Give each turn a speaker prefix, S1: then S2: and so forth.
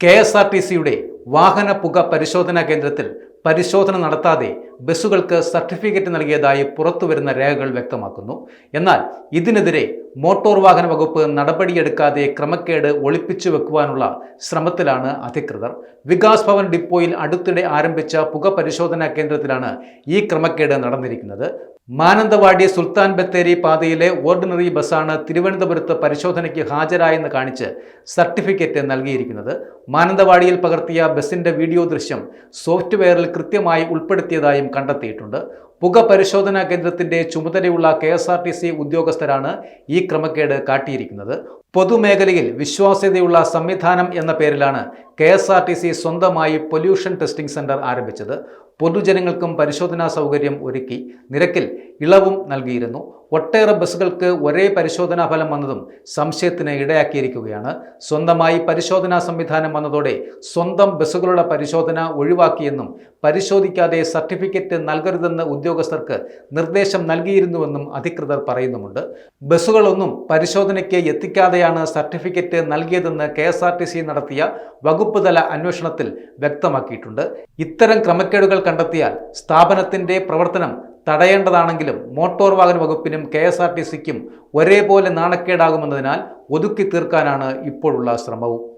S1: KSRTCയുടെ വാഹന പുക പരിശോധനാ കേന്ദ്രത്തിൽ പരിശോധന നടത്താതെ ബസ്സുകൾക്ക് സർട്ടിഫിക്കറ്റ് നൽകിയതായി പുറത്തുവരുന്ന രേഖകൾ വ്യക്തമാക്കുന്നു. എന്നാൽ ഇതിനെതിരെ മോട്ടോർ വാഹന വകുപ്പ് നടപടിയെടുക്കാതെ ക്രമക്കേട് ഒളിപ്പിച്ചു വെക്കുവാനുള്ള ശ്രമത്തിലാണ് അധികൃതർ. വികാസ് ഭവൻ ഡിപ്പോയിൽ അടുത്തിടെ ആരംഭിച്ച പുക പരിശോധനാ കേന്ദ്രത്തിലാണ് ഈ ക്രമക്കേട് നടന്നിരിക്കുന്നത്. മാനന്തവാടി സുൽത്താൻ ബത്തേരി പാതയിലെ ഓർഡിനറി ബസ്സാണ് തിരുവനന്തപുരത്ത് പരിശോധനയ്ക്ക് ഹാജരായെന്ന് കാണിച്ച് സർട്ടിഫിക്കറ്റ് നൽകിയിരിക്കുന്നത്. മാനന്തവാടിയിൽ പകർത്തിയ ബസിന്റെ വീഡിയോ ദൃശ്യം സോഫ്റ്റ്വെയറിൽ കൃത്യമായി ഉൾപ്പെടുത്തിയതായും കണ്ടെത്തിയിട്ടുണ്ട്. പുക പരിശോധനാ കേന്ദ്രത്തിന്റെ ചുമതലയുള്ള KSRTC ഉദ്യോഗസ്ഥരാണ് ഈ ക്രമക്കേട് കാട്ടിയിരിക്കുന്നത്. പൊതുമേഖലയിൽ വിശ്വാസ്യതയുള്ള സംവിധാനം എന്ന പേരിലാണ് KSRTC സ്വന്തമായി പൊല്യൂഷൻ ടെസ്റ്റിംഗ് സെന്റർ ആരംഭിച്ചത്. പൊതുജനങ്ങൾക്കും പരിശോധനാ സൗകര്യം ഒരുക്കി നിരക്കിൽ ഇളവും നൽകിയിരുന്നു. ഒട്ടേറെ ബസ്സുകൾക്ക് ഒരേ പരിശോധനാ ഫലം വന്നതും സംശയത്തിന് ഇടയാക്കിയിരിക്കുകയാണ്. സ്വന്തമായി പരിശോധനാ സംവിധാനം വന്നതോടെ സ്വന്തം ബസ്സുകളുടെ പരിശോധന ഒഴിവാക്കിയെന്നും പരിശോധിക്കാതെ സർട്ടിഫിക്കറ്റ് നൽകരുതെന്ന് ഉദ്യോഗസ്ഥർക്ക് നിർദ്ദേശം നൽകിയിരുന്നുവെന്നും അധികൃതർ പറയുന്നുമുണ്ട്. ബസ്സുകളൊന്നും പരിശോധനയ്ക്ക് എത്തിക്കാതെയാണ് സർട്ടിഫിക്കറ്റ് നൽകിയതെന്ന് KSRTC നടത്തിയ വകുപ്പ് തല അന്വേഷണത്തിൽ വ്യക്തമാക്കിയിട്ടുണ്ട്. ഇത്തരം ക്രമക്കേടുകൾ കണ്ടെത്തിയാൽ സ്ഥാപനത്തിന്റെ പ്രവർത്തനം തടയേണ്ടതാണെങ്കിലും മോട്ടോർ വാഹന വകുപ്പിനും KSRTCക്കും ഒരേപോലെ നാണക്കേടാകുമെന്നതിനാൽ ഒതുക്കി തീർക്കാനാണ് ഇപ്പോഴുള്ള ശ്രമവും.